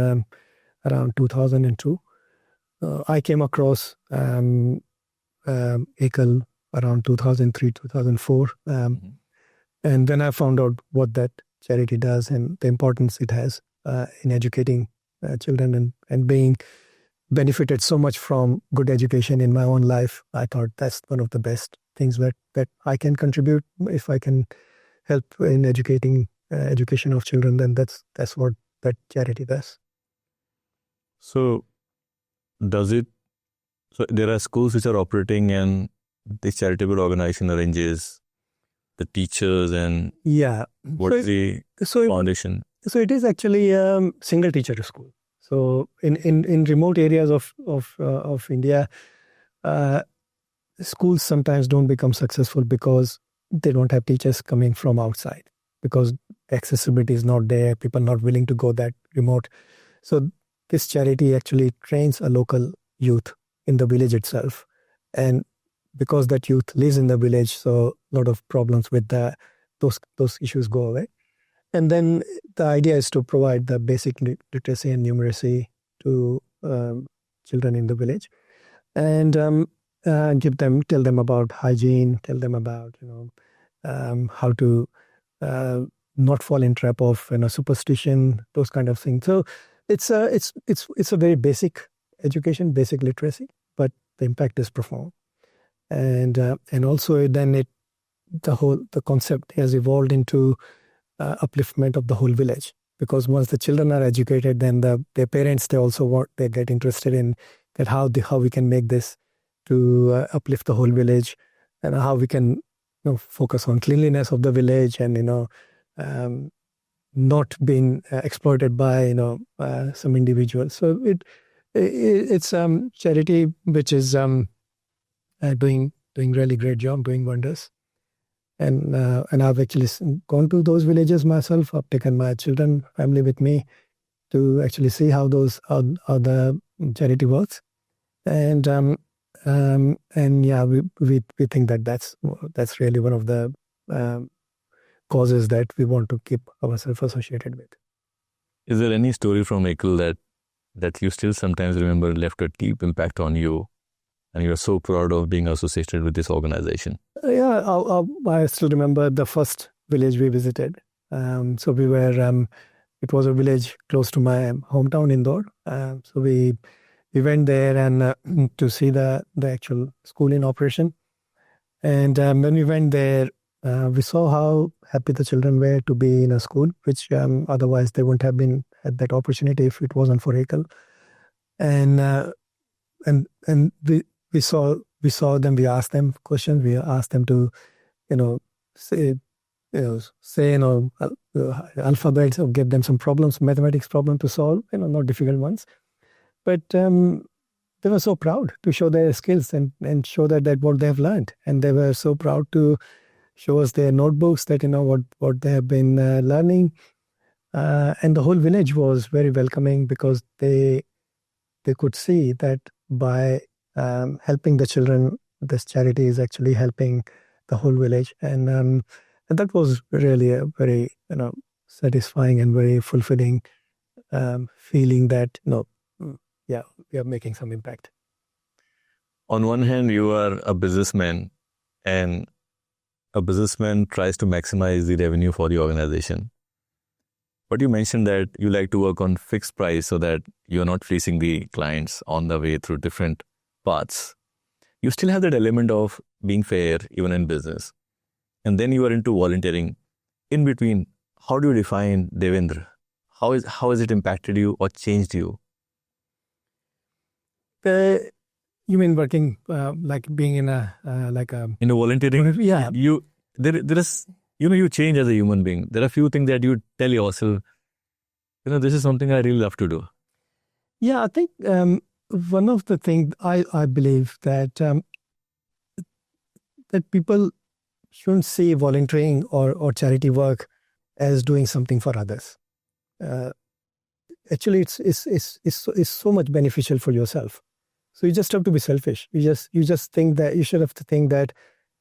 around 2002. I came across Ekal around 2003, 2004. Mm-hmm. And then I found out what that charity does and the importance it has in educating children and being benefited so much from good education in my own life. I thought that's one of the best things that I can contribute. If I can help in education of children, then that's what that charity does. So there are schools which are operating, and this charitable organization arranges the teachers and what's the foundation? So it is actually a single teacher school. So in remote areas of India, schools sometimes don't become successful because they don't have teachers coming from outside. because accessibility is not there, people not willing to go that remote. So this charity actually trains a local youth in the village itself. And because that youth lives in the village, so a lot of problems with those issues go away. And then the idea is to provide the basic literacy and numeracy to children in the village, and tell them about hygiene, tell them about how to not fall in trap of superstition, those kind of things. So it's a very basic education, basic literacy, but the impact is profound. And also then the concept has evolved into upliftment of the whole village, because once the children are educated, then their parents, they get interested in that how we can make this to uplift the whole village, and how we can focus on cleanliness of the village, and not being exploited by some individuals. So it's charity which is doing really great job, doing wonders. And I've actually gone to those villages myself. I've taken my children, family with me to actually see how the charity works. And yeah, we think that's really one of the causes that we want to keep ourselves associated with. Is there any story from Ekal that you still sometimes remember left a deep impact on you, and you're so proud of being associated with this organization? Yeah, I still remember the first village we visited. So we were, it was a village close to my hometown, Indore. So we went there and to see the actual school in operation. And when we went there, we saw how happy the children were to be in a school, which otherwise they wouldn't have been had that opportunity if it wasn't for Ekal. And we saw them. We asked them questions. We asked them to, say alphabets, or give them some problems, mathematics problem to solve. Not difficult ones, but they were so proud to show their skills and show that what they have learned, and they were so proud to show us their notebooks that what they have been learning, and the whole village was very welcoming, because they could see that by helping the children, this charity is actually helping the whole village, and that was really a very satisfying and very fulfilling feeling that yeah, we are making some impact. On one hand, you are a businessman, and a businessman tries to maximize the revenue for the organization. But you mentioned that you like to work on fixed price so that you're not fleecing the clients on the way through different paths. You still have that element of being fair even in business. And then you are into volunteering. In between, how do you define Devendra? How has it impacted you or changed you? You mean working like being in a in a volunteering? Yeah. You change as a human being. There are few things that you tell yourself, this is something I really love to do. Yeah, I think one of the things I believe that people shouldn't see volunteering or charity work as doing something for others. Actually, it's so much beneficial for yourself. So you just have to be selfish. You just think that you should have to think that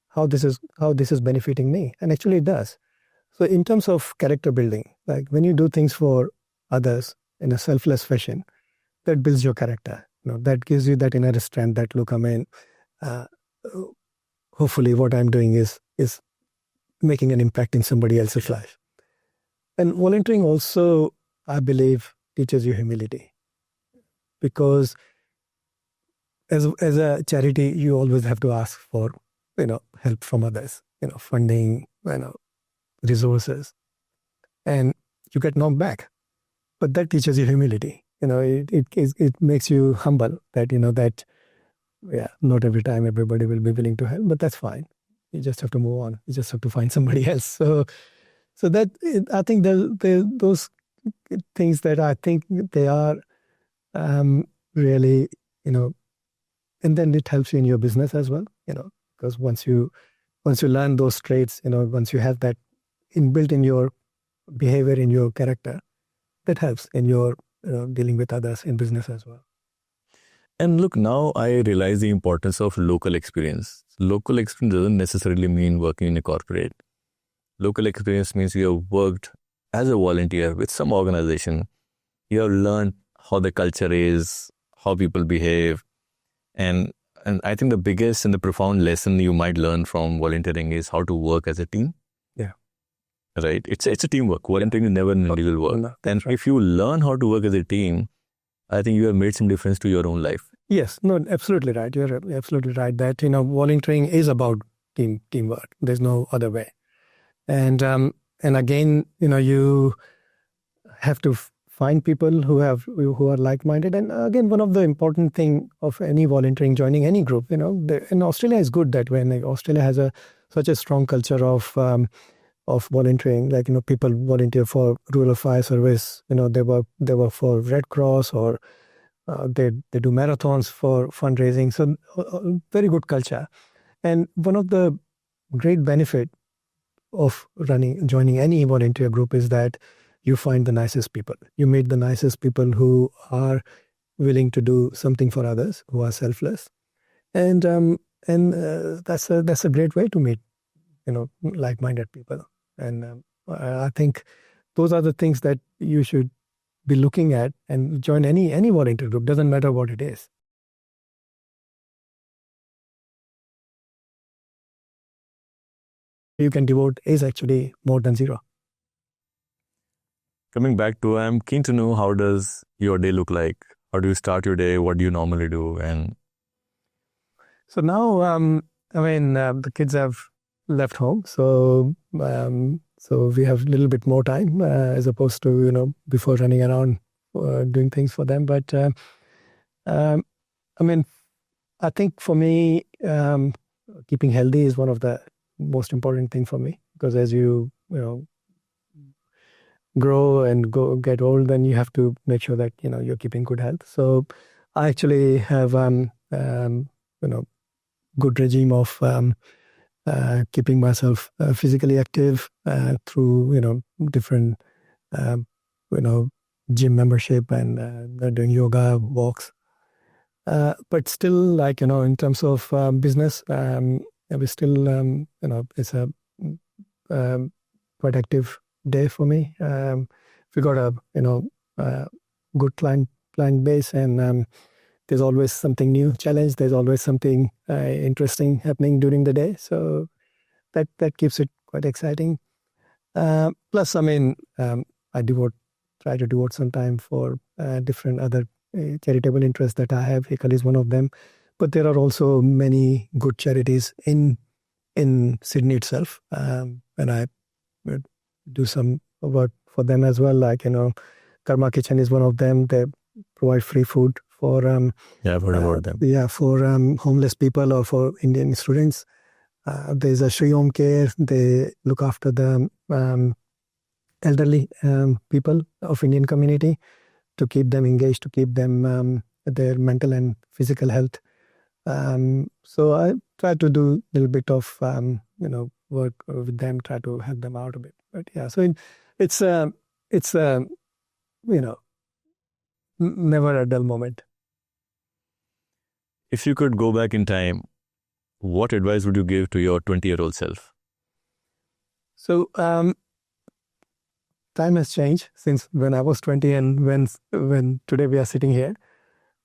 how this is benefiting me, and actually it does. So in terms of character building, like when you do things for others in a selfless fashion, that builds your character. That gives you that inner strength. That look, I mean, hopefully what I'm doing is making an impact in somebody else's life. And volunteering also, I believe, teaches you humility, because as a charity, you always have to ask for help from others, funding, resources, and you get knocked back. But that teaches you humility. It makes you humble that not every time everybody will be willing to help, but that's fine. You just have to move on. You just have to find somebody else. So that I think those things that I think they are really and then it helps you in your business as well. Because once you learn those traits, once you have that inbuilt in your behavior, in your character, that helps in your dealing with others in business as well. And look, now I realize the importance of local experience. Local experience doesn't necessarily mean working in a corporate. Local experience means you have worked as a volunteer with some organization. You have learned how the culture is, how people behave. And I think the biggest and the profound lesson you might learn from volunteering is how to work as a team. Yeah. Right? It's a teamwork. Volunteering is never an individual work. No, and right. if you learn how to work as a team, I think you have made some difference to your own life. Yes, no, absolutely right. You're absolutely right that, volunteering is about teamwork. There's no other way. And again, you have to find people who are like-minded. And again, one of the important thing of any volunteering, joining any group, in Australia is good that when Australia has such a strong culture of volunteering, like, people volunteer for rural fire service, they work for Red Cross, or they do marathons for fundraising. So very good culture. And one of the great benefit of joining any volunteer group is that you find the nicest people. You meet the nicest people who are willing to do something for others, who are selfless, and that's a great way to meet like-minded people. And I think those are the things that you should be looking at and join any volunteer group. Doesn't matter what it is. You can devote is actually more than zero. Coming back to, I'm keen to know, how does your day look like? How do you start your day? What do you normally do? And so now, the kids have left home, so we have a little bit more time as opposed to before running around doing things for them. But I think for me, keeping healthy is one of the most important thing for me, because as you grow and get old, then you have to make sure that you're keeping good health. So I actually have good regime of keeping myself physically active through different gym membership and doing yoga, walks. But still, like in terms of business, we still it's a quite active day for me. We got a good client base, and there's always something new challenge. There's always something interesting happening during the day. So that keeps it quite exciting. Plus, I try to devote some time for different other charitable interests that I have. Ekal is one of them. But there are also many good charities in Sydney itself, and I do some work for them as well. Like Karma Kitchen is one of them. They provide free food for I've heard about them. Yeah, for homeless people or for Indian students. There's a Shri Om Care. They look after the elderly people of Indian community, to keep them engaged, to keep them their mental and physical health. So I try to do a little bit of work with them, try to help them out a bit. But yeah, so it's never a dull moment. If you could go back in time, what advice would you give to your 20-year-old self? So time has changed since when I was 20 and when today we are sitting here.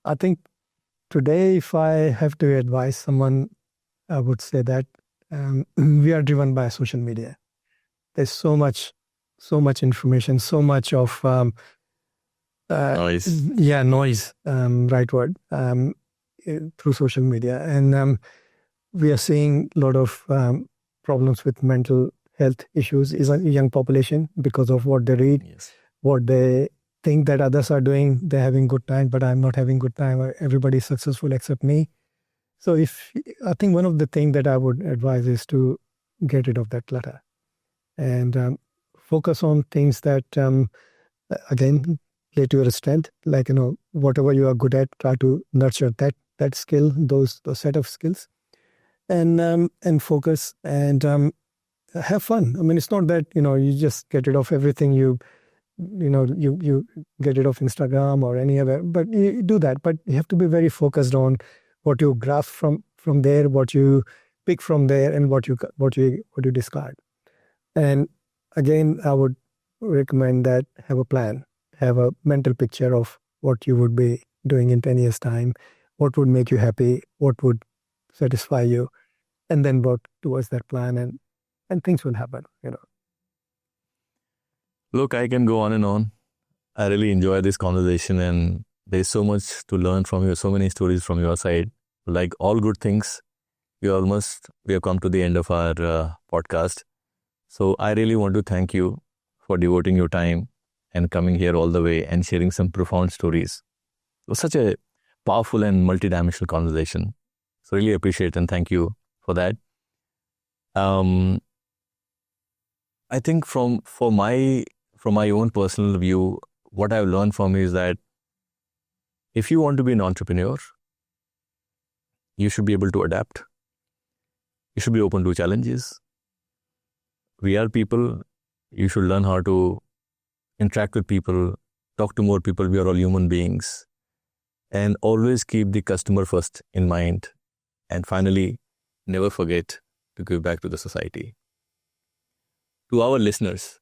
I think today, if I have to advise someone, I would say that we are driven by social media. There's so much information, so much of Noise. Yeah, noise. Right word. Through social media, and we are seeing a lot of problems with mental health issues is a young population, because of what they read, Yes. what they think that others are doing. They're having good time, but I'm not having good time. Everybody's successful except me. So I think one of the things that I would advise is to get rid of that clutter and focus on things that, again, play to your strength. Like, whatever you are good at, try to nurture that skill, those set of skills, and focus and have fun. I mean, it's not that, you just get rid of everything. You get rid of Instagram or any other, but you do that. But you have to be very focused on what you grasp from there, what you pick from there, and what you discard. And again, I would recommend that have a plan, have a mental picture of what you would be doing in 10 years' time, what would make you happy, what would satisfy you, and then work towards that plan, and things will happen. Look, I can go on and on. I really enjoy this conversation, and there's so much to learn from you, so many stories from your side. Like all good things, we have come to the end of our podcast. So I really want to thank you for devoting your time and coming here all the way and sharing some profound stories. It was such a powerful and multidimensional conversation. So really appreciate and thank you for that. I think from my own personal view, what I've learned from is that if you want to be an entrepreneur, you should be able to adapt. You should be open to challenges. We are people. You should learn how to interact with people, talk to more people. We are all human beings. And always keep the customer first in mind. And finally, never forget to give back to the society. To our listeners,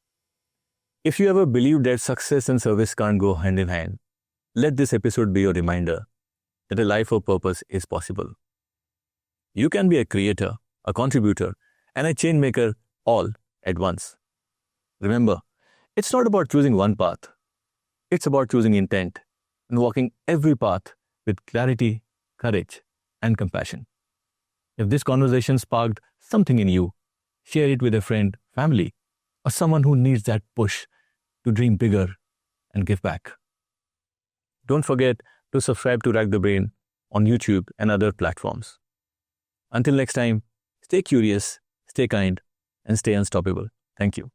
if you ever believe that success and service can't go hand in hand, let this episode be a reminder that a life of purpose is possible. You can be a creator, a contributor, and a change maker all at once. Remember, it's not about choosing one path. It's about choosing intent and walking every path with clarity, courage, and compassion. If this conversation sparked something in you, share it with a friend, family, or someone who needs that push to dream bigger and give back. Don't forget to subscribe to Rack the Brain on YouTube and other platforms. Until next time, stay curious, stay kind, and stay unstoppable. Thank you.